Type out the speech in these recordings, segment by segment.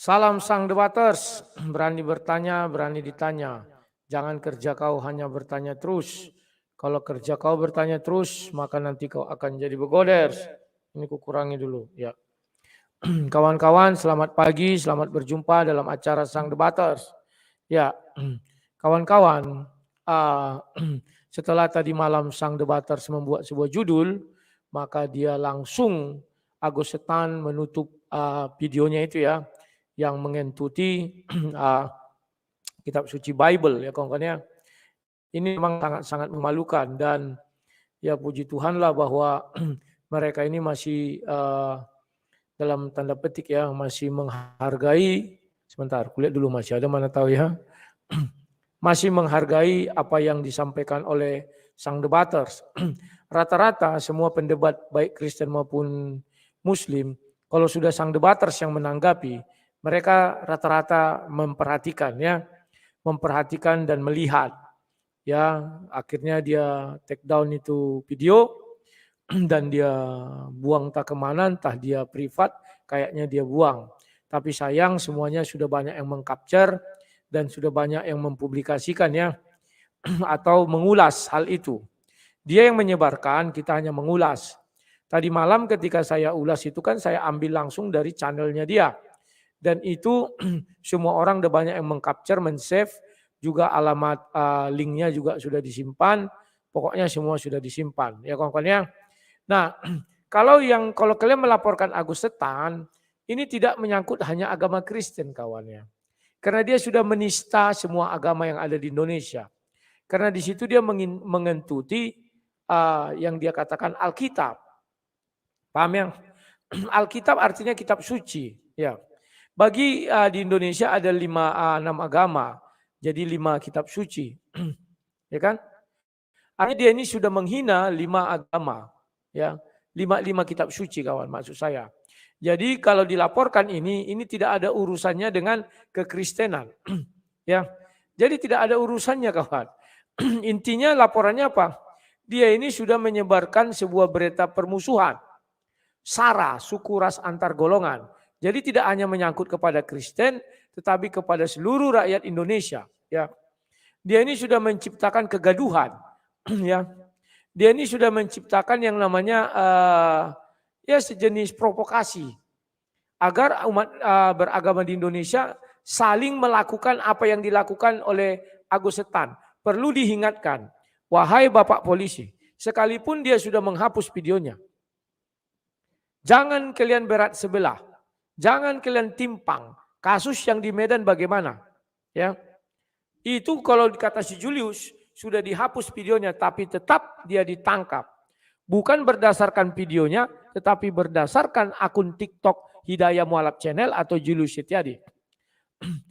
Salam sang debaters, berani bertanya, berani ditanya. Jangan kerja kau hanya bertanya terus. Kalau kerja kau bertanya terus, maka nanti kau akan jadi begoders. Ini kukurangi dulu, ya. Kawan-kawan, selamat pagi, selamat berjumpa dalam acara sang debaters. Ya, kawan-kawan, ah, setelah tadi malam sang debaters membuat sebuah judul, maka dia langsung Agus Setan menutup videonya itu ya, yang mengentuti kitab suci Bible ya kawan-kawan ya. Ini memang sangat-sangat memalukan dan ya puji Tuhanlah bahwa mereka ini masih dalam tanda petik ya masih menghargai, sebentar kulihat dulu masih ada mana tahu ya, masih menghargai apa yang disampaikan oleh sang debaters. Rata-rata semua pendebat baik Kristen maupun Muslim, kalau sudah sang debaters yang menanggapi, mereka rata-rata memperhatikan ya, memperhatikan dan melihat. Ya, akhirnya dia take down itu video dan dia buang tak kemana, entah dia privat, kayaknya dia buang. Tapi sayang semuanya sudah banyak yang mengcapture dan sudah banyak yang mempublikasikan ya, atau mengulas hal itu. Dia yang menyebarkan, kita hanya mengulas. Tadi malam ketika saya ulas itu kan saya ambil langsung dari channelnya dia. Dan itu semua orang udah banyak yang mengcapture, men-save, juga alamat linknya juga sudah disimpan. Pokoknya semua sudah disimpan. Ya kawan-kawan ya. Nah, kalau kalian melaporkan Agus Setan, ini tidak menyangkut hanya agama Kristen kawannya. Karena dia sudah menista semua agama yang ada di Indonesia. Karena di situ dia mengentuti yang dia katakan Alkitab. Paham yang? Alkitab artinya kitab suci. Ya. Bagi di Indonesia ada 6 agama. Jadi 5 kitab suci. Ya kan? Artinya dia ini sudah menghina 5 agama. Ya, 5 kitab suci kawan maksud saya. Jadi kalau dilaporkan ini tidak ada urusannya dengan kekristenan. Ya. Jadi tidak ada urusannya kawan. Intinya laporannya apa? Dia ini sudah menyebarkan sebuah berita permusuhan. Sara, suku ras antar golongan. Jadi tidak hanya menyangkut kepada Kristen, tetapi kepada seluruh rakyat Indonesia. Ya, dia ini sudah menciptakan kegaduhan. Ya, dia ini sudah menciptakan yang namanya ya sejenis provokasi agar umat beragama di Indonesia saling melakukan apa yang dilakukan oleh Agus Setan. Perlu diingatkan, wahai Bapak Polisi, sekalipun dia sudah menghapus videonya, jangan kalian berat sebelah, jangan kalian timpang. Kasus yang di Medan bagaimana? Ya, itu kalau kata si Julius sudah dihapus videonya, tapi tetap dia ditangkap. Bukan berdasarkan videonya, tetapi berdasarkan akun TikTok Hidayah Mualaf Channel atau Julius Setiadi.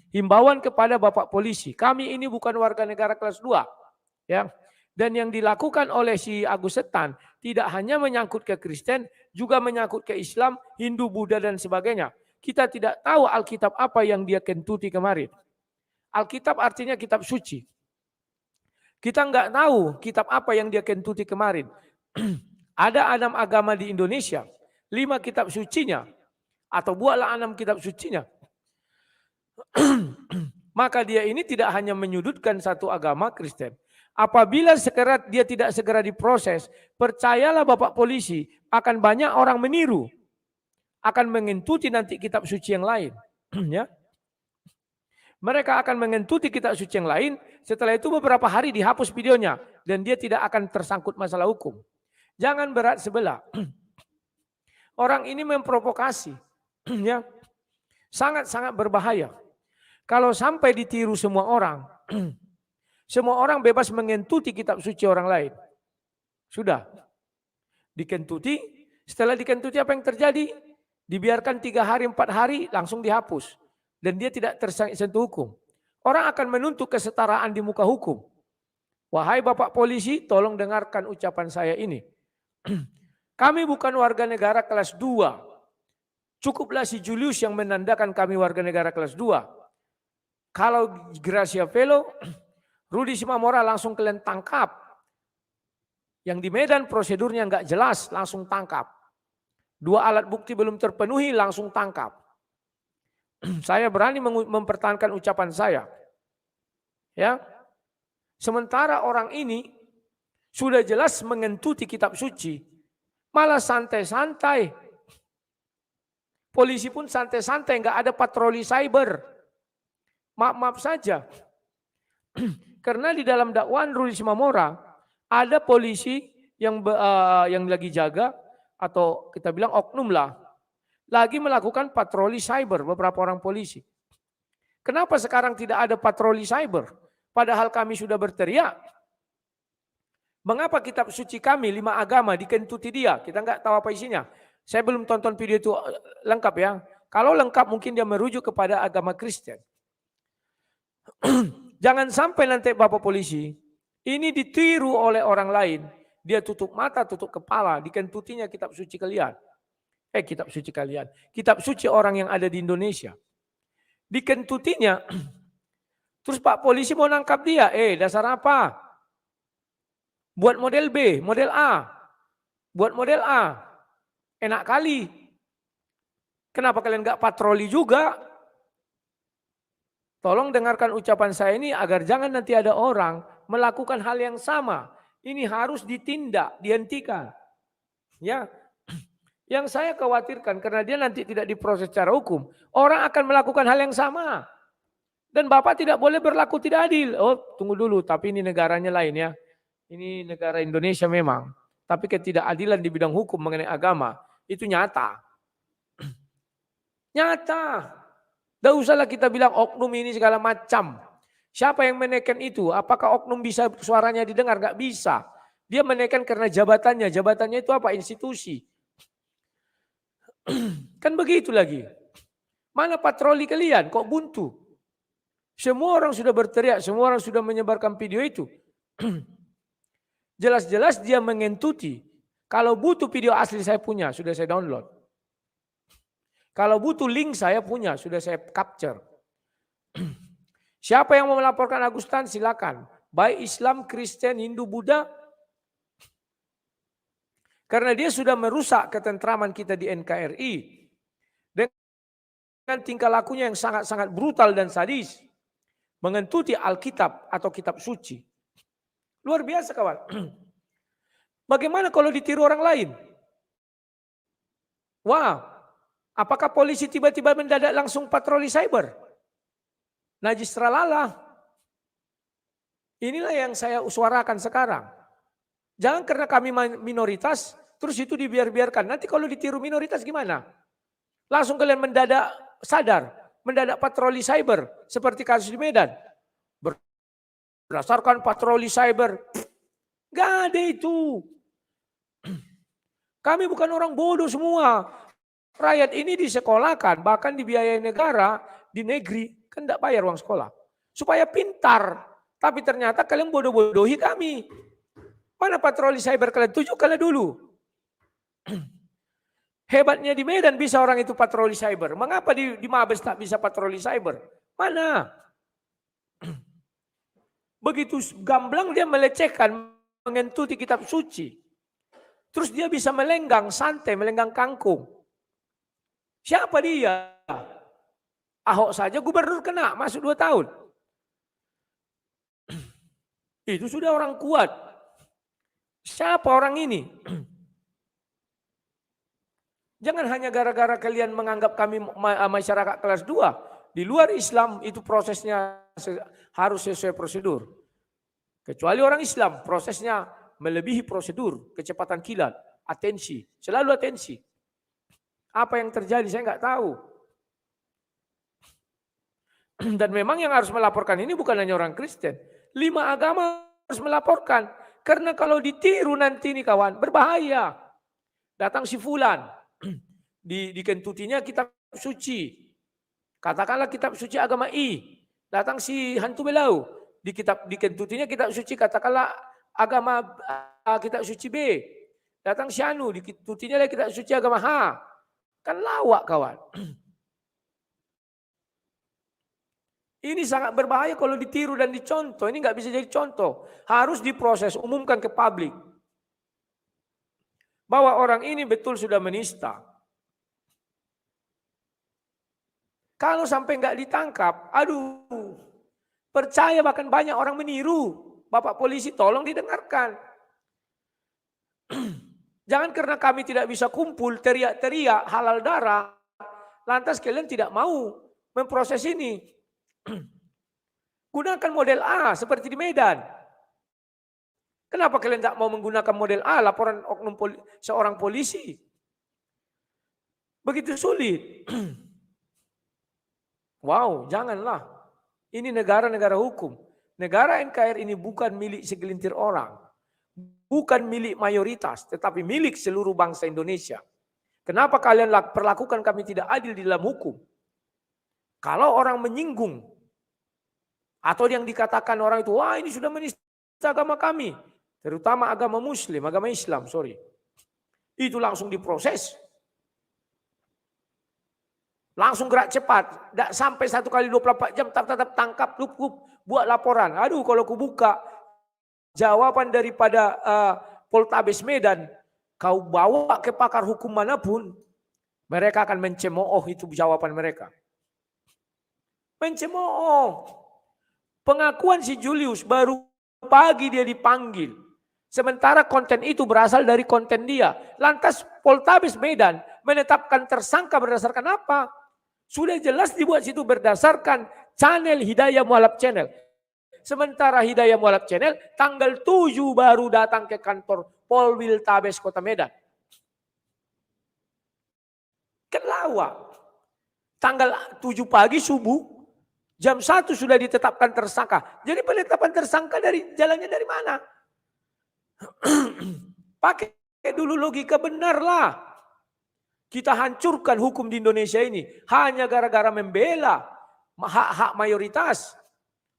Himbauan kepada Bapak Polisi, kami ini bukan warga negara kelas 2. Ya. Dan yang dilakukan oleh si Agus Setan tidak hanya menyangkut ke Kristen, juga menyangkut ke Islam, Hindu, Buddha dan sebagainya. Kita tidak tahu Alkitab apa yang dia kentuti kemarin. Alkitab artinya kitab suci. Kita nggak tahu kitab apa yang dia kentuti kemarin. Ada 6 agama di Indonesia, 5 kitab sucinya, atau buatlah 6 kitab sucinya. Maka dia ini tidak hanya menyudutkan satu agama Kristen. Apabila dia tidak segera diproses, percayalah Bapak Polisi, akan banyak orang meniru. Akan mengentuti nanti kitab suci yang lain. Ya. Mereka akan mengentuti kitab suci yang lain, setelah itu beberapa hari dihapus videonya, dan dia tidak akan tersangkut masalah hukum. Jangan berat sebelah. Orang ini memprovokasi. Ya. Sangat-sangat berbahaya. Kalau sampai ditiru semua orang bebas mengentuti kitab suci orang lain. Sudah. Dikentuti, setelah dikentuti apa yang terjadi? Dibiarkan 3 hari, 4 hari, langsung dihapus. Dan dia tidak tersentuh hukum. Orang akan menuntut kesetaraan di muka hukum. Wahai Bapak Polisi, tolong dengarkan ucapan saya ini. Kami bukan warga negara kelas 2. Cukuplah si Julius yang menandakan kami warga negara kelas 2. Kalau Gracia Velo, Rudi Simamora langsung kalian tangkap. Yang di Medan prosedurnya nggak jelas, langsung tangkap. 2 alat bukti belum terpenuhi, langsung tangkap. Saya berani mempertahankan ucapan saya. Ya. Sementara orang ini sudah jelas mengentuti kitab suci, malah santai-santai. Polisi pun santai-santai, nggak ada patroli cyber. Maaf-maaf saja. Karena di dalam dakwaan Ruli Simamora ada polisi yang lagi jaga, atau kita bilang oknum lah, lagi melakukan patroli cyber, beberapa orang polisi. Kenapa sekarang tidak ada patroli cyber? Padahal kami sudah berteriak. Mengapa kitab suci kami 5 agama dikentuti dia? Kita nggak tahu apa isinya. Saya belum tonton video itu lengkap ya. Kalau lengkap mungkin dia merujuk kepada agama Kristen. Jangan sampai nanti Bapak polisi ini ditiru oleh orang lain. Dia tutup mata, tutup kepala, dikentutinya kitab suci kalian. Kitab suci kalian. Kitab suci orang yang ada di Indonesia. Dikentutinya. Terus Pak polisi mau nangkap dia. Dasar apa? Buat model B, model A. Buat model A. Enak kali. Kenapa kalian nggak patroli juga? Tolong dengarkan ucapan saya ini agar jangan nanti ada orang melakukan hal yang sama. Ini harus ditindak, dihentikan. Ya. Yang saya khawatirkan karena dia nanti tidak diproses secara hukum, orang akan melakukan hal yang sama. Dan Bapak tidak boleh berlaku tidak adil. Oh, tunggu dulu, tapi ini negaranya lain ya. Ini negara Indonesia memang. Tapi ketidakadilan di bidang hukum mengenai agama, itu nyata. Nyata. Tidak usahlah kita bilang oknum ini segala macam. Siapa yang menekan itu? Apakah oknum bisa suaranya didengar? Gak bisa. Dia menekan karena jabatannya. Jabatannya itu apa? Institusi. Kan begitu lagi. Mana patroli kalian? Kok buntu? Semua orang sudah berteriak, semua orang sudah menyebarkan video itu. Jelas-jelas dia mengentuti. Kalau butuh video asli saya punya, sudah saya download. Kalau butuh link saya punya, sudah saya capture. Siapa yang mau melaporkan Agustan silakan. Baik Islam, Kristen, Hindu, Buddha. Karena dia sudah merusak ketentraman kita di NKRI. Dengan tingkah lakunya yang sangat-sangat brutal dan sadis. Mengentuti Alkitab atau kitab suci. Luar biasa kawan. Bagaimana kalau ditiru orang lain? Wah, apakah polisi tiba-tiba mendadak langsung patroli cyber? Najis tralala. Inilah yang saya suarakan sekarang. Jangan karena kami minoritas, terus itu dibiarkan. Nanti kalau ditiru minoritas gimana? Langsung kalian mendadak sadar, mendadak patroli cyber seperti kasus di Medan. Berdasarkan patroli cyber, gak ada itu. Kami bukan orang bodoh semua. Rakyat ini disekolahkan, bahkan dibiayai negara di negeri, kan tidak bayar uang sekolah. Supaya pintar. Tapi ternyata kalian bodoh-bodohi kami. Mana patroli cyber kalian? Tunjukkanlah dulu. Hebatnya di Medan bisa orang itu patroli cyber. Mengapa di Mabes tak bisa patroli cyber? Mana? Begitu gamblang dia melecehkan, mengentuti kitab suci. Terus dia bisa melenggang santai, melenggang kangkung. Siapa dia? Ahok saja gubernur kena, masuk 2 tahun. Itu sudah orang kuat. Siapa orang ini? Jangan hanya gara-gara kalian menganggap kami masyarakat kelas 2. Di luar Islam itu prosesnya harus sesuai prosedur. Kecuali orang Islam prosesnya melebihi prosedur, kecepatan kilat, atensi, selalu atensi. Apa yang terjadi saya nggak tahu. Dan memang yang harus melaporkan ini bukan hanya orang Kristen. 5 agama harus melaporkan. Karena kalau ditiru nanti nih kawan, berbahaya. Datang si fulan, dikentutinya kitab suci. Katakanlah kitab suci agama I. Datang si hantu belau, dikentutinya kitab suci, katakanlah agama kitab suci B. Datang si anu, dikentutinya lagi kitab suci agama H. Kan lawak kawan. Ini sangat berbahaya kalau ditiru dan dicontoh. Ini nggak bisa jadi contoh. Harus diproses, umumkan ke publik. Bahwa orang ini betul sudah menista. Kalau sampai nggak ditangkap, aduh, percaya bahkan banyak orang meniru. Bapak polisi tolong didengarkan. Jangan karena kami tidak bisa kumpul, teriak-teriak, halal darah, lantas kalian tidak mau memproses ini. Gunakan model A seperti di Medan. Kenapa kalian tidak mau menggunakan model A, laporan oknum seorang polisi? Begitu sulit. Wow, janganlah. Ini negara-negara hukum. Negara NKRI ini bukan milik segelintir orang. Bukan milik mayoritas, tetapi milik seluruh bangsa Indonesia. Kenapa kalian perlakukan kami tidak adil di dalam hukum? Kalau orang menyinggung, atau yang dikatakan orang itu, wah ini sudah menista agama kami. Terutama agama Muslim, agama Islam, sorry. Itu langsung diproses. Langsung gerak cepat. Tidak sampai 1 kali 24 jam, tetap tangkap, buat laporan. Aduh kalau aku buka jawaban daripada Poltabes Medan, kau bawa ke pakar hukum manapun, mereka akan mencemooh itu jawaban mereka. Mencemooh. Pengakuan si Julius baru pagi dia dipanggil. Sementara konten itu berasal dari konten dia. Lantas Poltabes Medan menetapkan tersangka berdasarkan apa? Sudah jelas dibuat situ berdasarkan channel Hidayah Mualaf Channel. Sementara Hidayah Mualaf Channel tanggal 7 baru datang ke kantor Polwil Tabes Kota Medan. Kelawak. Tanggal 7 pagi subuh, jam 1 sudah ditetapkan tersangka. Jadi penetapan tersangka jalannya dari mana? Pakai dulu logika benar lah. Kita hancurkan hukum di Indonesia ini hanya gara-gara membela hak-hak mayoritas.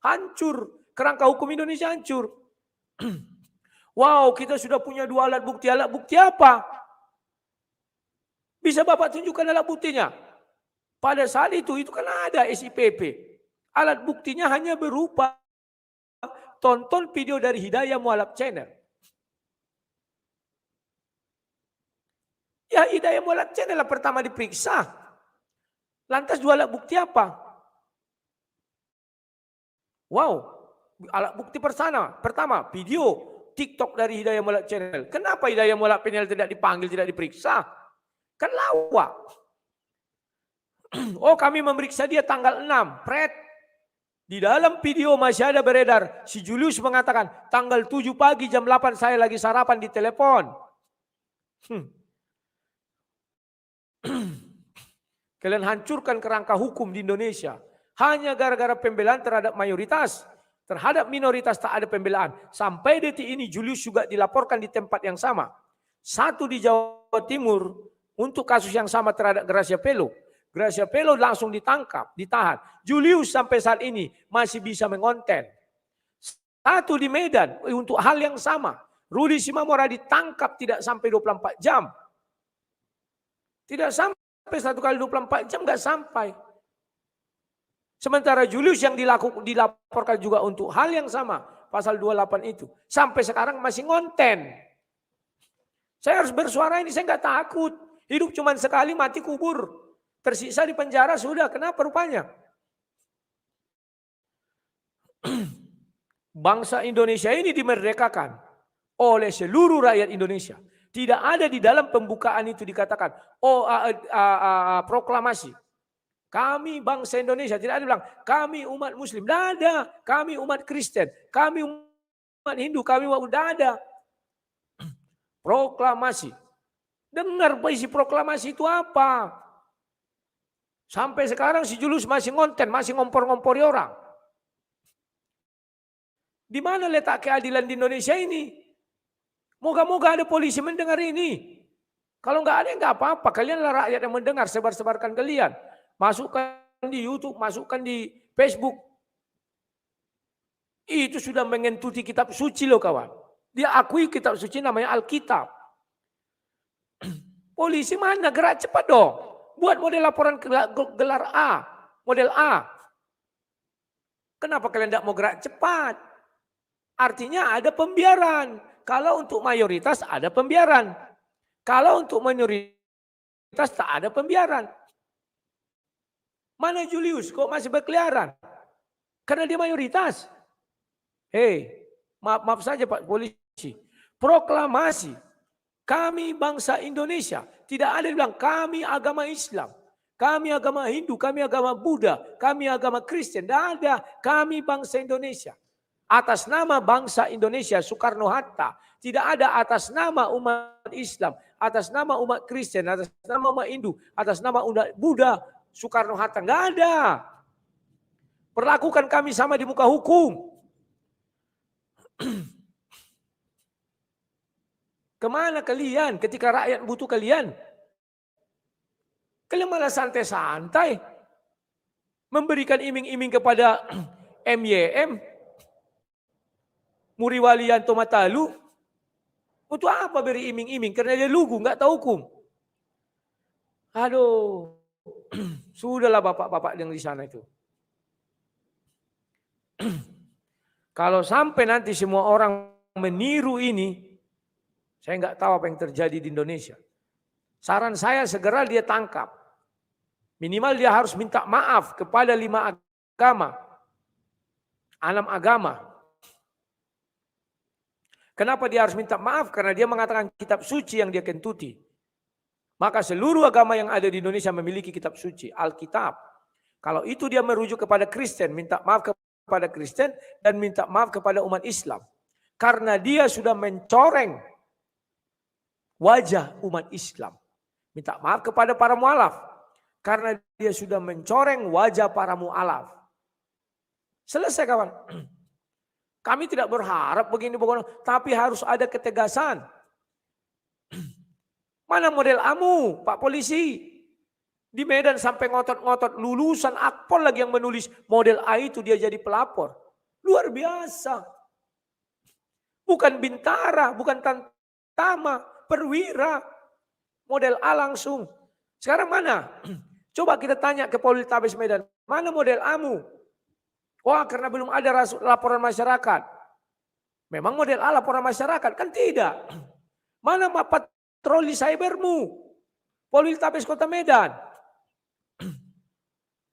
Hancur. Kerangka hukum Indonesia hancur. Wow, kita sudah punya 2 alat bukti. Alat bukti apa? Bisa Bapak tunjukkan alat buktinya? Pada saat itu kan ada SIPP. Alat buktinya hanya berupa tonton video dari Hidayah Mualaf Channel. Ya Hidayah Mualaf Channel lah pertama diperiksa. Lantas 2 alat bukti apa? Wow, alat bukti pertama video TikTok dari Hidayah Mualaf Channel. Kenapa Hidayah Mualaf Channel tidak dipanggil, tidak diperiksa? Kan lawak. Oh kami memeriksa dia tanggal 6, pret. Di dalam video masih ada beredar, si Julius mengatakan tanggal 7 pagi jam 8 saya lagi sarapan di telepon. Kalian hancurkan kerangka hukum di Indonesia. Hanya gara-gara pembelaan terhadap mayoritas. Terhadap minoritas tak ada pembelaan. Sampai detik ini Julius juga dilaporkan di tempat yang sama. 1 di Jawa Timur untuk kasus yang sama terhadap Gracia Pelo. Gracia Pelo langsung ditangkap, ditahan. Julius sampai saat ini masih bisa mengonten. 1 di Medan untuk hal yang sama. Rudi Simamora ditangkap tidak sampai 24 jam. Tidak sampai 1 kali 24 jam nggak sampai. Sementara Julius yang dilaporkan juga untuk hal yang sama. Pasal 28 itu. Sampai sekarang masih ngonten. Saya harus bersuara ini, saya nggak takut. Hidup cuma sekali, mati kubur. Tersiksa di penjara sudah, kenapa rupanya? Bangsa Indonesia ini dimerdekakan oleh seluruh rakyat Indonesia. Tidak ada di dalam pembukaan itu dikatakan, proklamasi. Kami bangsa Indonesia, tidak ada bilang, kami umat Muslim. Tidak ada, kami umat Kristen, kami umat Hindu, kami umat Buddha. Tidak ada. Proklamasi. Dengar isi proklamasi itu apa? Sampai sekarang si Julius masih ngonten, masih ngompor-ngompori orang. Di mana letak keadilan di Indonesia ini? Moga-moga ada polisi mendengar ini. Kalau nggak ada, nggak apa-apa. Kalianlah rakyat yang mendengar, sebar-sebarkan kalian. Masukkan di YouTube, masukkan di Facebook. Itu sudah mengentuti kitab suci loh kawan. Dia akui kitab suci namanya Alkitab. Polisi mana? Gerak cepat dong. Buat model laporan gelar A. Model A. Kenapa kalian tidak mau gerak cepat? Artinya ada pembiaran. Kalau untuk mayoritas ada pembiaran. Kalau untuk minoritas tak ada pembiaran. Mana Julius? Kok masih berkeliaran? Karena dia mayoritas. Hei, maaf saja Pak Polisi. Proklamasi. Kami bangsa Indonesia. Tidak ada yang bilang kami agama Islam. Kami agama Hindu, kami agama Buddha, kami agama Kristen. Tidak ada. Kami bangsa Indonesia. Atas nama bangsa Indonesia, Soekarno-Hatta. Tidak ada atas nama umat Islam, atas nama umat Kristen, atas nama umat Hindu, atas nama umat Buddha, Soekarno-Hatta. Tidak ada. Perlakukan kami sama di muka hukum. Kemana kalian ketika rakyat butuh kalian? Kalian malah santai-santai. Memberikan iming-iming kepada MYM. Muriwalianto Matalu. Untuk apa beri iming-iming? Karena dia lugu, nggak tahu hukum. Aduh. Sudahlah bapak-bapak yang di sana itu. Kalau sampai nanti semua orang meniru ini, saya nggak tahu apa yang terjadi di Indonesia. Saran saya segera dia tangkap. Minimal dia harus minta maaf kepada 5 agama. 6 agama. Kenapa dia harus minta maaf? Karena dia mengatakan kitab suci yang dia kentuti. Maka seluruh agama yang ada di Indonesia memiliki kitab suci, Alkitab. Kalau itu dia merujuk kepada Kristen, minta maaf kepada Kristen dan minta maaf kepada umat Islam. Karena dia sudah mencoreng wajah umat Islam. Minta maaf kepada para mualaf. Karena dia sudah mencoreng wajah para mualaf. Selesai kawan. Kami tidak berharap begini, tapi harus ada ketegasan. Mana model AMU, Pak Polisi? Di Medan sampai ngotot-ngotot, lulusan Akpol lagi yang menulis model A itu dia jadi pelapor. Luar biasa. Bukan Bintara, bukan Tantama, Perwira. Model A langsung. Sekarang mana? Coba kita tanya ke Polrestabes Medan, mana model AMU? Wah, karena belum ada laporan masyarakat. Memang model A laporan masyarakat? Kan tidak. Mana patroli cybermu? Polrestabes Kota Medan.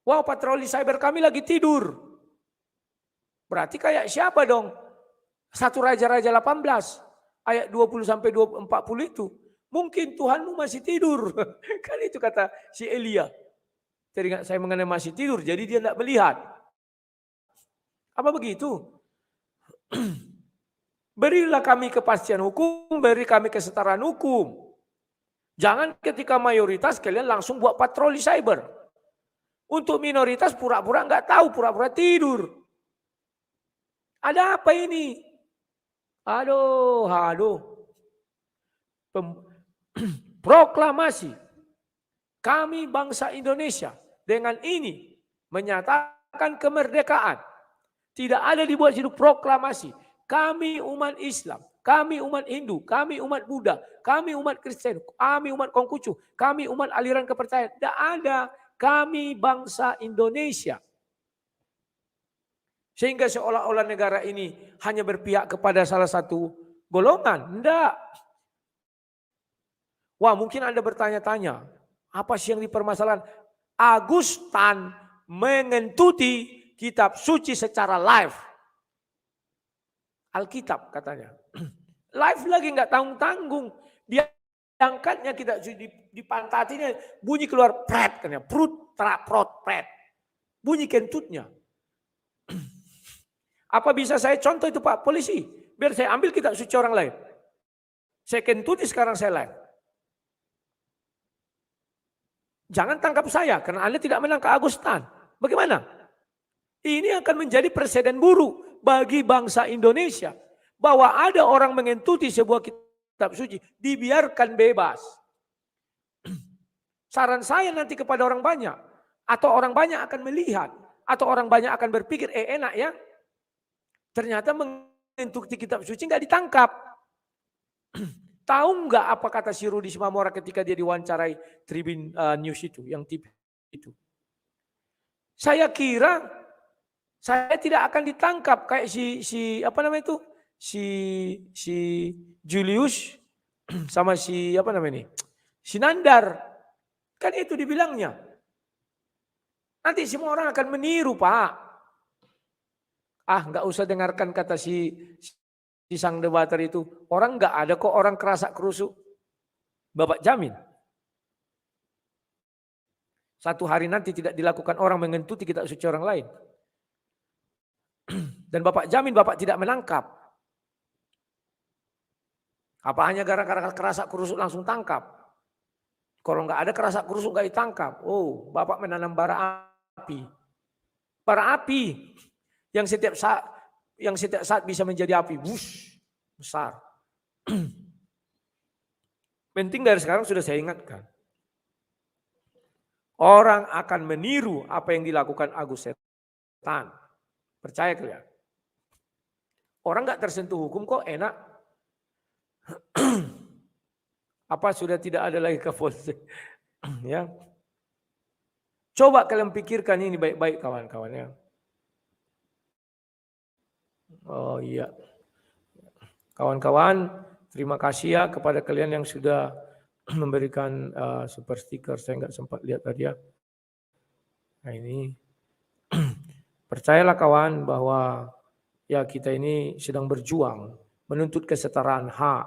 Wah, patroli cyber kami lagi tidur. Berarti kayak siapa dong? 1 Raja-Raja 18 ayat 20 sampai 40 itu. Mungkin Tuhanmu masih tidur. Kan itu kata si Elia. Teringat saya mengenai masih tidur, jadi dia tidak melihat. Apa begitu? Berilah kami kepastian hukum, beri kami kesetaraan hukum. Jangan ketika mayoritas kalian langsung buat patroli cyber. Untuk minoritas pura-pura nggak tahu, pura-pura tidur. Ada apa ini? Aduh. Proklamasi. Kami bangsa Indonesia dengan ini menyatakan kemerdekaan. Tidak ada dibuat hidup proklamasi. Kami umat Islam, kami umat Hindu, kami umat Buddha, kami umat Kristen, kami umat Konghucu, kami umat aliran kepercayaan. Tidak ada. Kami bangsa Indonesia. Sehingga seolah-olah negara ini hanya berpihak kepada salah satu golongan. Tidak. Wah, mungkin Anda bertanya-tanya, apa sih yang dipermasalahan? Agustan mengentuti kitab suci secara live. Alkitab katanya. Live lagi nggak tanggung-tanggung. Dia angkatnya kitab suci di pantatinya bunyi keluar pret katanya. Prut, prot, pret. Bunyi kentutnya. Apa bisa saya contoh itu Pak Polisi? Biar saya ambil kitab suci orang lain. Saya kentuti sekarang saya live. Jangan tangkap saya karena Anda tidak menangkap Agustan. Bagaimana? Ini akan menjadi presiden buruk bagi bangsa Indonesia. Bahwa ada orang mengentuti sebuah kitab suci. Dibiarkan bebas. Saran saya nanti kepada orang banyak. Atau orang banyak akan melihat. Atau orang banyak akan berpikir, enak ya. Ternyata mengentuti kitab suci nggak ditangkap. Tahu nggak apa kata si Rudi Simamora ketika dia diwawancarai Tribun News itu, yang TV itu? Saya kira saya tidak akan ditangkap kayak si apa namanya itu? Si Julius sama si apa namanya ini? Si Nandar. Kan itu dibilangnya. Nanti semua orang akan meniru, Pak. Nggak usah dengarkan kata si sang debater itu. Orang nggak ada kok orang kerasak kerusuk. Bapak jamin. Satu hari nanti tidak dilakukan orang mengentuti kitab suci orang lain. Dan Bapak jamin Bapak tidak menangkap. Apa hanya gara-gara kerasak kerusuk langsung tangkap? Kalau nggak ada kerasak kerusuk nggak ditangkap. Oh, Bapak menanam bara api. Bara api yang setiap saat bisa menjadi api. Wush, besar. Penting dari sekarang sudah saya ingatkan. Orang akan meniru apa yang dilakukan Agus Setan. Percaya kalian? Orang nggak tersentuh hukum kok enak. Apa sudah tidak ada lagi kepolisian? Ya. Coba kalian pikirkan ini baik-baik kawan-kawan ya. Oh iya. Kawan-kawan, terima kasih ya kepada kalian yang sudah memberikan super sticker. Saya nggak sempat lihat tadi ya. Nah ini. Percayalah kawan bahwa ya kita ini sedang berjuang menuntut kesetaraan hak.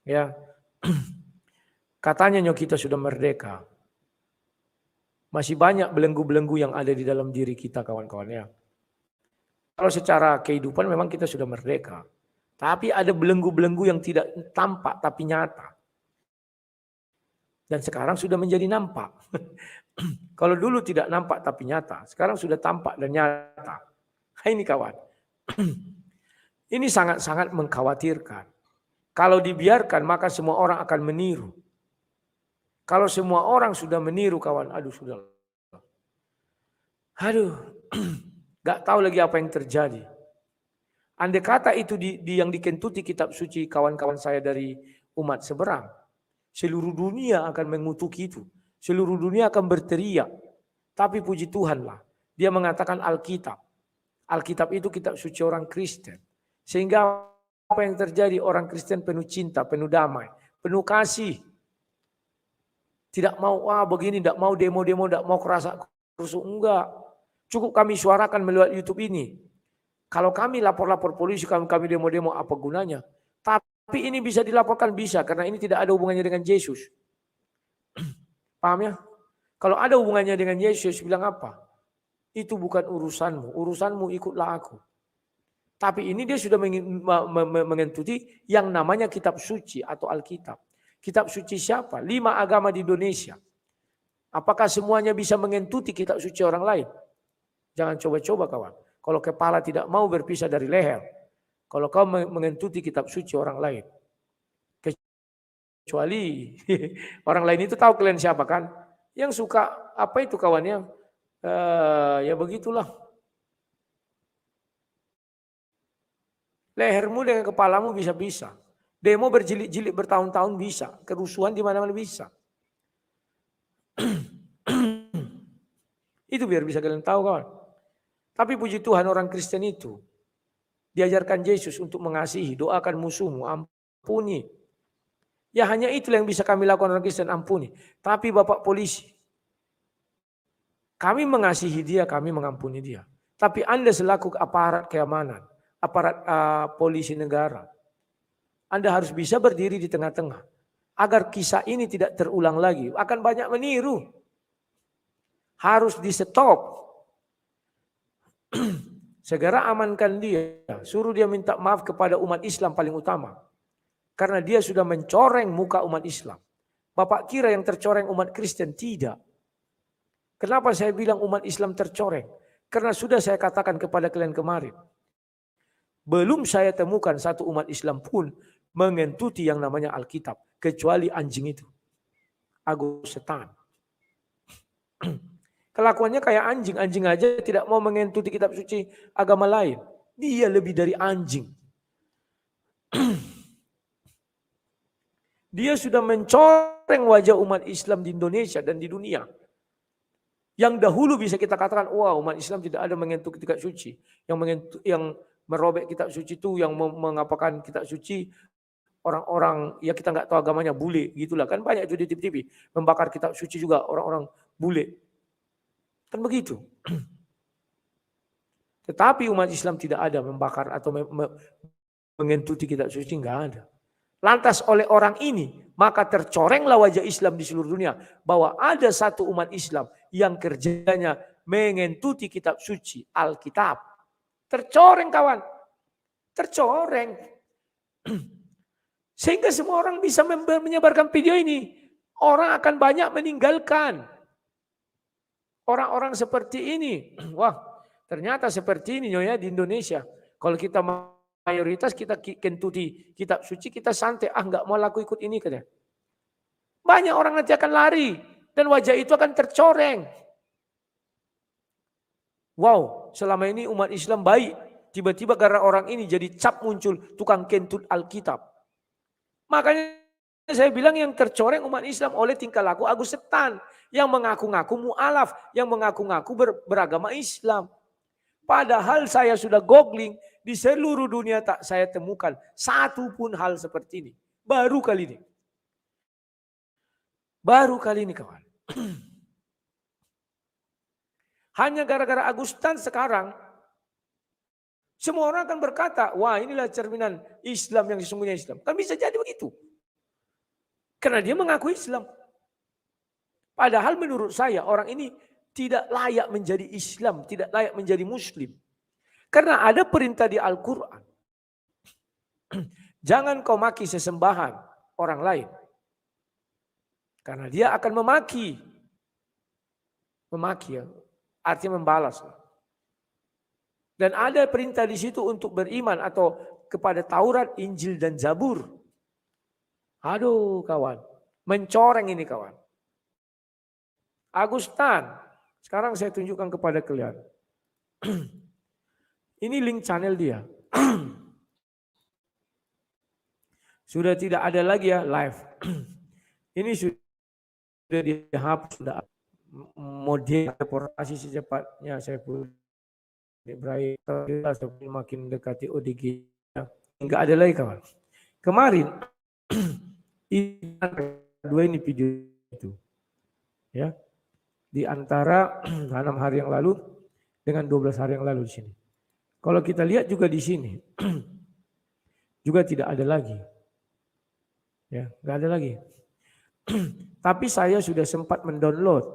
Ya. Katanya kita sudah merdeka. Masih banyak belenggu-belenggu yang ada di dalam diri kita kawan-kawan ya. Kalau secara kehidupan memang kita sudah merdeka. Tapi ada belenggu-belenggu yang tidak tampak tapi nyata. Dan sekarang sudah menjadi nampak. Kalau dulu tidak nampak tapi nyata. Sekarang sudah tampak dan nyata. Ini kawan. Ini sangat-sangat mengkhawatirkan. Kalau dibiarkan maka semua orang akan meniru. Kalau semua orang sudah meniru kawan. Aduh sudah. Aduh. Gak tahu lagi apa yang terjadi. Andai kata itu yang dikentuti kitab suci kawan-kawan saya dari umat seberang. Seluruh dunia akan mengutuki itu. Seluruh dunia akan berteriak. Tapi puji Tuhanlah. Dia mengatakan Alkitab. Alkitab itu kitab suci orang Kristen. Sehingga apa yang terjadi orang Kristen penuh cinta, penuh damai, penuh kasih. Tidak mau begini, tidak mau demo-demo, tidak mau kerasak kerusuk. Enggak. Cukup kami suarakan melalui YouTube ini. Kalau kami lapor-lapor polisi, kami demo-demo apa gunanya? Tapi ini bisa dilaporkan bisa karena ini tidak ada hubungannya dengan Yesus. Paham ya? Kalau ada hubungannya dengan Yesus bilang apa? Itu bukan urusanmu, urusanmu ikutlah aku. Tapi ini dia sudah mengentuti yang namanya kitab suci atau Alkitab. Kitab suci siapa? 5 agama di Indonesia. Apakah semuanya bisa mengentuti kitab suci orang lain? Jangan coba-coba kawan. Kalau kepala tidak mau berpisah dari leher. Kalau kau mengentuti kitab suci orang lain. Kecuali orang lain itu tahu kalian siapa kan? Yang suka apa itu kawannya? Ya begitulah. Lehermu dengan kepalamu bisa-bisa. Demo berjilid-jilid bertahun-tahun bisa. Kerusuhan di mana-mana bisa. Itu biar bisa kalian tahu kawan. Tapi puji Tuhan orang Kristen itu diajarkan Yesus untuk mengasihi, doakan musuhmu, ampuni. Ya hanya itulah yang bisa kami lakukan orang Kristen, ampuni. Tapi Bapak polisi, kami mengasihi dia, kami mengampuni dia. Tapi Anda selaku aparat keamanan, aparat polisi negara, Anda harus bisa berdiri di tengah-tengah. Agar kisah ini tidak terulang lagi. Akan banyak meniru. Harus di stop. Segera amankan dia. Suruh dia minta maaf kepada umat Islam paling utama. Karena dia sudah mencoreng muka umat Islam. Bapak kira yang tercoreng umat Kristen? Tidak. Kenapa saya bilang umat Islam tercoreng? Karena sudah saya katakan kepada kalian kemarin. Belum saya temukan satu umat Islam pun mengentuti yang namanya Alkitab. Kecuali anjing itu. Agus Setan. Kelakuannya kayak anjing. Anjing aja tidak mau mengentuti kitab suci agama lain. Dia lebih dari anjing. Dia sudah mencoreng wajah umat Islam di Indonesia dan di dunia. Yang dahulu bisa kita katakan, wah umat Islam tidak ada mengentuti kitab suci. Yang merobek kitab suci itu, yang mengapakan kitab suci, orang-orang, ya kita nggak tahu agamanya, bule. Gitulah kan banyak juga di TV. Membakar kitab suci juga orang-orang bule. Kan begitu. Tetapi umat Islam tidak ada membakar atau mengentuti kitab suci, enggak ada. Lantas oleh orang ini, maka tercorenglah wajah Islam di seluruh dunia. Bahwa ada satu umat Islam yang kerjanya mengentuti kitab suci, Alkitab. Tercoreng kawan. Tercoreng. Sehingga semua orang bisa menyebarkan video ini. Orang akan banyak meninggalkan. Orang-orang seperti ini. Wah, ternyata seperti ini ya di Indonesia. Kalau kita mayoritas kita kentuti kitab suci, kita santai. Enggak mau laku ikut ini katanya. Banyak orang nanti akan lari. Dan wajah itu akan tercoreng. Wow, selama ini umat Islam baik. Tiba-tiba karena orang ini jadi cap muncul tukang kentut Alkitab. Makanya saya bilang yang tercoreng umat Islam oleh tingkah laku Agus Setan. Yang mengaku-ngaku mu'alaf. Yang mengaku-ngaku beragama Islam. Padahal saya sudah googling. Di seluruh dunia tak saya temukan satu pun hal seperti ini. Baru kali ini. Baru kali ini kawan. Hanya gara-gara Agustan sekarang. Semua orang akan berkata, wah inilah cerminan Islam yang sesungguhnya Islam. Kan bisa jadi begitu. Karena dia mengaku Islam. Padahal menurut saya orang ini tidak layak menjadi Islam. Tidak layak menjadi Muslim. Karena ada perintah di Al-Quran. Jangan kau maki sesembahan orang lain. Karena dia akan memaki. Memaki ya. Artinya membalas. Dan ada perintah di situ untuk beriman atau kepada Taurat, Injil dan Zabur. Aduh kawan, mencoreng ini kawan. Agustan, sekarang saya tunjukkan kepada kalian. Ini link channel dia. Sudah tidak ada lagi ya live. Ini sudah dihapus, sudah model deportasi secepatnya saya pun. Ibrahim makin dekati ODG. Enggak ada lagi kawan. Kemarin dua ini video itu. Ya. Di antara 6 hari yang lalu dengan 12 hari yang lalu di sini. Kalau kita lihat juga di sini juga tidak ada lagi. Ya, enggak ada lagi. Tapi saya sudah sempat mendownload.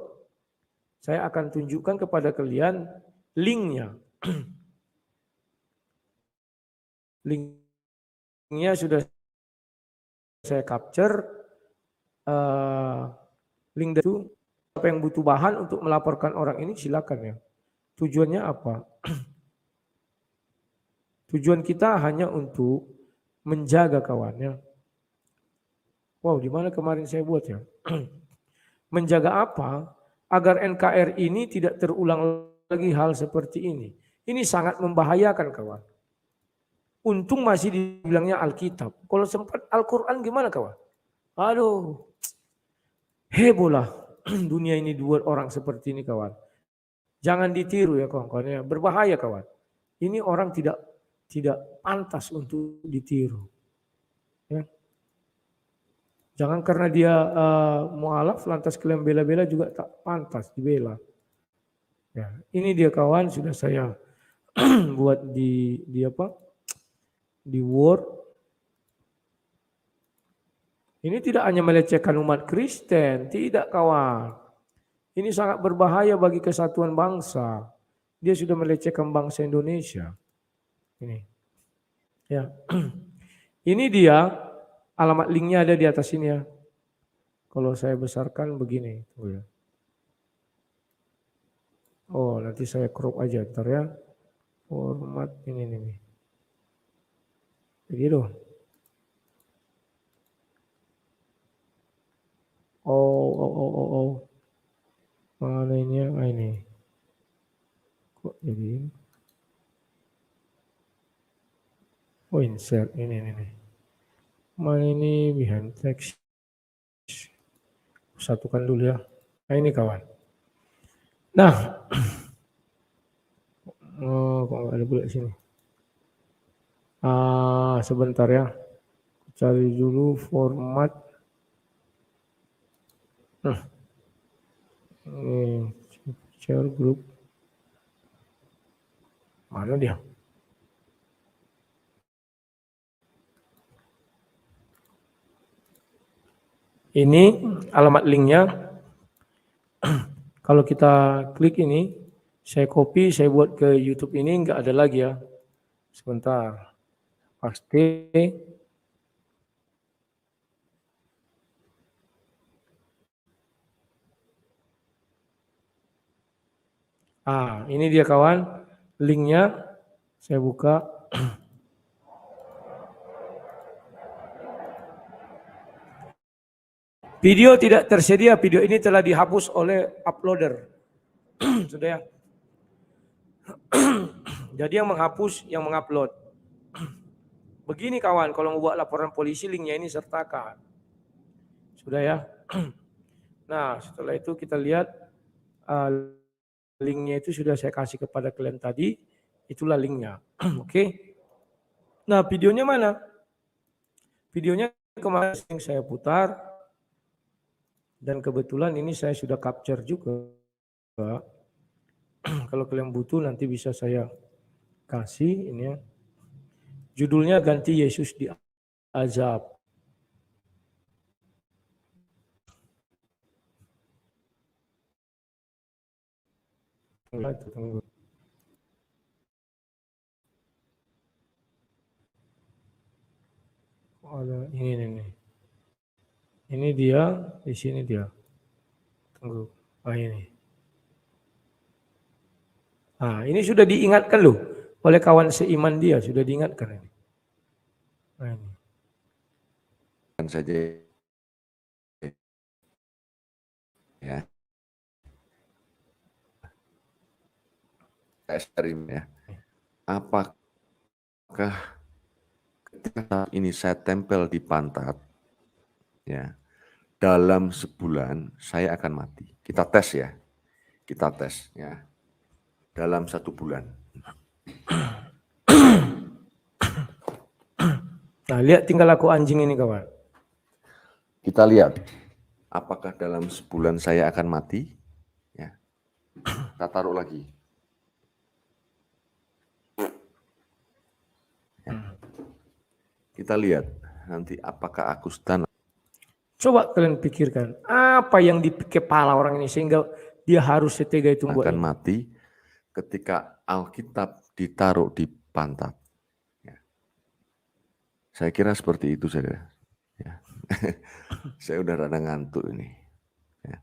Saya akan tunjukkan kepada kalian linknya. Linknya sudah saya capture. Link itu apa yang butuh bahan untuk melaporkan orang ini silakan ya. Tujuannya apa? Tujuan kita hanya untuk menjaga kawannya. Wow, di mana kemarin saya buat ya? Menjaga apa? Agar NKRI ini tidak terulang lagi hal seperti ini. Ini sangat membahayakan kawan. Untung masih dibilangnya Alkitab. Kalau sempat Al-Quran gimana kawan? Aduh, heboh lah dunia ini dua orang seperti ini kawan. Jangan ditiru ya kawan-kawan. Berbahaya kawan. Ini orang tidak pantas untuk ditiru. Ya. Jangan karena dia mu'alaf lantas kalian bela-bela juga tak pantas dibela. Ya, ini dia kawan sudah saya buat di apa? Di Word. Ini tidak hanya melecehkan umat Kristen, tidak kawan. Ini sangat berbahaya bagi kesatuan bangsa. Dia sudah melecehkan bangsa Indonesia. Ini. Ya. Ini dia, alamat linknya ada di atas ini ya. Kalau saya besarkan begini. Oh, nanti saya crop aja ntar ya. Format ini nih. Begitu. Oh. Mana ini ya? Ini. Kok jadi? Oh, insert ini. Mana ini behind text. Satukan dulu ya. Nah, ini kawan. Nah. Oh, kok nggak ada pula di sini. Sebentar ya. Cari dulu format. Ini Share group. Mana dia? Ini alamat linknya. Kalau kita klik ini, saya copy, saya buat ke YouTube ini, nggak ada lagi ya. Sebentar. Paste. Ini dia kawan. Linknya saya buka. Video tidak tersedia, video ini telah dihapus oleh uploader. Sudah ya. Jadi yang menghapus, yang mengupload. Begini kawan, kalau mau buat laporan polisi, linknya ini sertakan. Sudah ya. Nah, setelah itu kita lihat linknya itu sudah saya kasih kepada kalian tadi. Itulah linknya. Oke. Nah, videonya mana? Videonya kemarin yang saya putar. Dan kebetulan ini saya sudah capture juga. Kalau kalian butuh nanti bisa saya kasih ini ya. Judulnya ganti Yesus di azab. Tunggu. Ada ini. Ini dia, di sini dia. Tunggu. Ini. Ini sudah diingatkan loh oleh kawan seiman dia, sudah diingatkan ini. Ini. Kan saja ya. Ekstrim ya. Apakah ketika ini saya tempel di pantat ya, dalam sebulan saya akan mati. Kita tes ya. Kita tes ya. Dalam 1 bulan. Nah, lihat tinggal laku anjing ini kawan. Kita lihat apakah dalam sebulan saya akan mati ya. Kita taruh lagi. Ya. Kita lihat nanti apakah aku stun. Coba kalian pikirkan apa yang di kepala orang ini sehingga dia harus setega itu buat akan mati ketika Alkitab ditaruh di pantat. Ya. Saya kira seperti itu saudara. Ya. Saya udah rada ngantuk ini. Ya.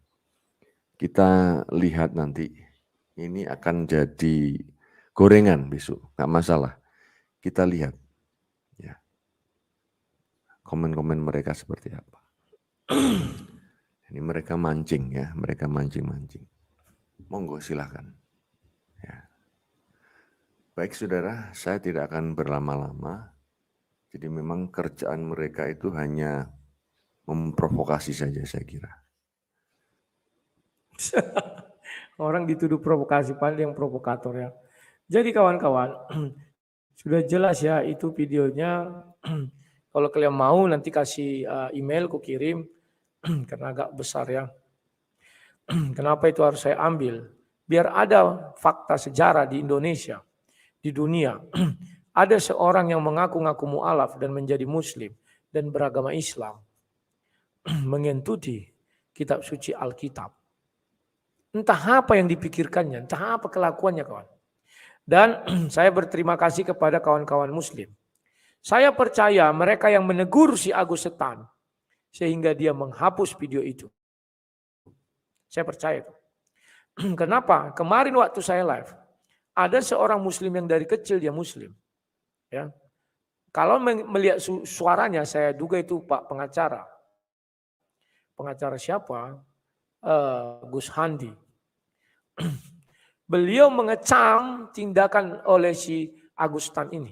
Kita lihat nanti ini akan jadi gorengan besok, nggak masalah. Kita lihat. Ya. Komen-komen mereka seperti apa. Ini mereka mancing ya, mereka mancing-mancing. Monggo silakan. Ya. Baik saudara, saya tidak akan berlama-lama. Jadi memang kerjaan mereka itu hanya memprovokasi saja saya kira. Orang dituduh provokasi, padahal yang provokator ya. Jadi kawan-kawan, sudah jelas ya itu videonya. Kalau kalian mau nanti kasih email, ku kirim. Karena agak besar ya. Kenapa itu harus saya ambil? Biar ada fakta sejarah di Indonesia, di dunia. Ada seorang yang mengaku-ngaku mu'alaf dan menjadi muslim dan beragama Islam. Mengentuti kitab suci Alkitab. Entah apa yang dipikirkannya, entah apa kelakuannya kawan. Dan saya berterima kasih kepada kawan-kawan muslim. Saya percaya mereka yang menegur si Agus Setan sehingga dia menghapus video itu. Saya percaya itu. Kenapa? Kemarin waktu saya live, ada seorang muslim yang dari kecil dia muslim. Ya. Kalau melihat suaranya, saya duga itu Pak pengacara. Pengacara siapa? Gus Handi. Beliau mengecam tindakan oleh si Agustan ini.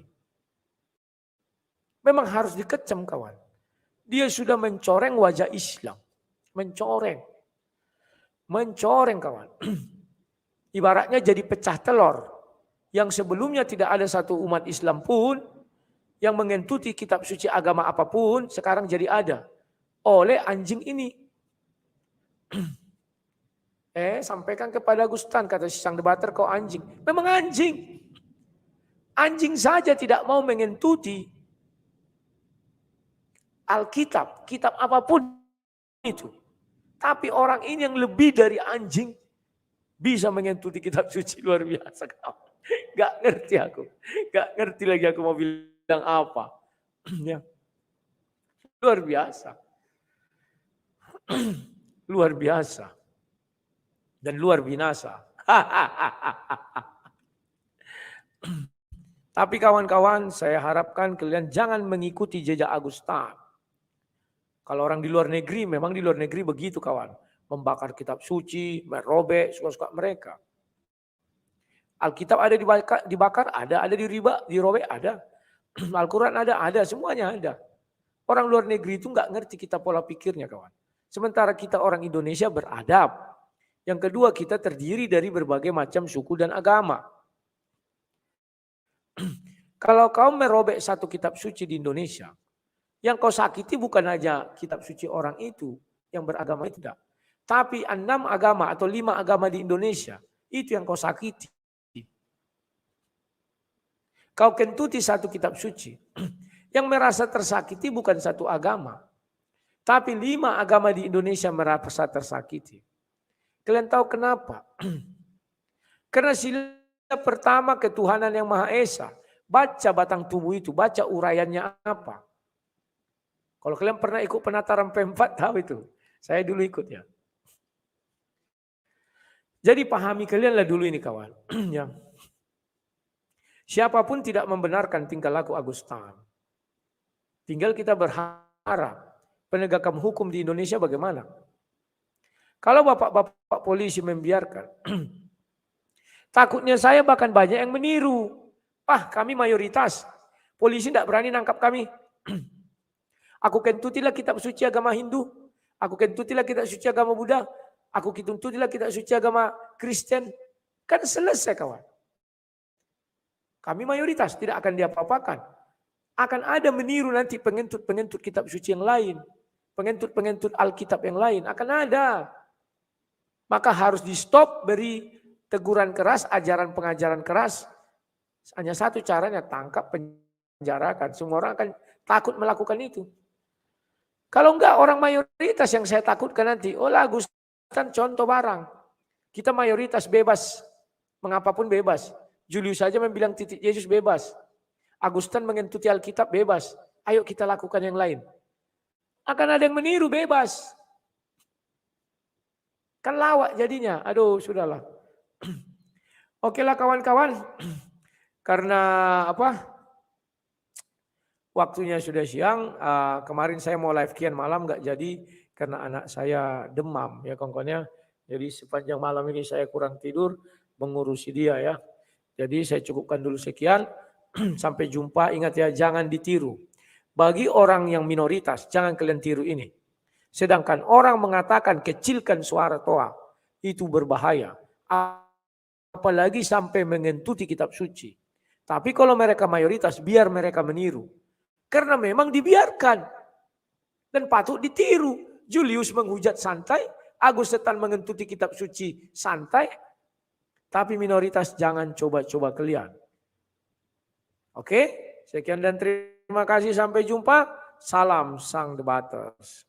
Memang harus dikecam kawan. Dia sudah mencoreng wajah Islam. Mencoreng kawan. Ibaratnya jadi pecah telur. Yang sebelumnya tidak ada satu umat Islam pun yang mengentuti kitab suci agama apapun, sekarang jadi ada. Oleh anjing ini. Sampaikan kepada Agustan, kata si sang debater, kau anjing. Memang anjing. Anjing saja tidak mau mengentuti Alkitab, kitab apapun itu. Tapi orang ini yang lebih dari anjing bisa mengentuti kitab suci, luar biasa. Gak ngerti aku. Gak ngerti lagi aku mau bilang apa. Ya. Luar biasa. Luar biasa. Dan luar binasa. Tapi kawan-kawan, saya harapkan kalian jangan mengikuti jejak Agustan. Kalau orang di luar negeri, memang di luar negeri begitu kawan. Membakar kitab suci, merobek, suka-suka mereka. Alkitab ada dibakar, ada dirobek, ada. Al-Quran ada, semuanya ada. Orang luar negeri itu nggak ngerti kita pola pikirnya kawan. Sementara kita orang Indonesia beradab. Yang kedua, kita terdiri dari berbagai macam suku dan agama. Kalau kau merobek satu kitab suci di Indonesia, yang kau sakiti bukan aja kitab suci orang itu, yang beragama itu tidak. Tapi 6 agama atau 5 agama di Indonesia, itu yang kau sakiti. Kau kentuti satu kitab suci. Yang merasa tersakiti bukan satu agama. Tapi 5 agama di Indonesia merasa tersakiti. Kalian tahu kenapa? Karena sila pertama ketuhanan yang Maha Esa. Baca batang tubuh itu, baca uraiannya apa. Kalau kalian pernah ikut penataran P4 tahu itu. Saya dulu ikut ya. Jadi pahami kalianlah dulu ini kawan. Ya. Siapapun tidak membenarkan tingkah laku Agustan. Tinggal kita berharap penegakan hukum di Indonesia bagaimana. Kalau bapak-bapak polisi membiarkan, takutnya saya bahkan banyak yang meniru. Kami mayoritas, polisi tidak berani nangkap kami. Aku kentutilah kitab suci agama Hindu, aku kentutilah kitab suci agama Buddha, aku kentutilah kitab suci agama Kristen. Kan selesai kawan. Kami mayoritas, tidak akan diapa-apakan. Akan ada meniru nanti pengentut-pengentut kitab suci yang lain. Pengentut-pengentut Alkitab yang lain, akan ada. Maka harus di stop, beri teguran keras, pengajaran keras. Hanya satu caranya, tangkap, penjarakan. Semua orang akan takut melakukan itu. Kalau enggak orang mayoritas yang saya takutkan nanti, Agustan contoh barang. Kita mayoritas bebas, mengapapun bebas. Julius saja membilang titik Yesus bebas. Agustan mengentuti Alkitab bebas. Ayo kita lakukan yang lain. Akan ada yang meniru bebas. Kan lawak jadinya. Aduh, sudahlah. Oke lah kawan-kawan. Karena waktunya sudah siang. Kemarin saya mau live kian malam nggak jadi karena anak saya demam ya kawan-kawannya. Jadi sepanjang malam ini saya kurang tidur mengurusi dia ya. Jadi saya cukupkan dulu sekian. Sampai jumpa. Ingat ya, jangan ditiru. Bagi orang yang minoritas, jangan kalian tiru ini. Sedangkan orang mengatakan kecilkan suara Toa, itu berbahaya. Apalagi sampai mengentuti kitab suci. Tapi kalau mereka mayoritas, biar mereka meniru. Karena memang dibiarkan. Dan patut ditiru. Julius menghujat santai, Agustan mengentuti kitab suci santai. Tapi minoritas jangan coba-coba kalian. Oke, sekian dan terima kasih. Sampai jumpa. Salam sang debaters.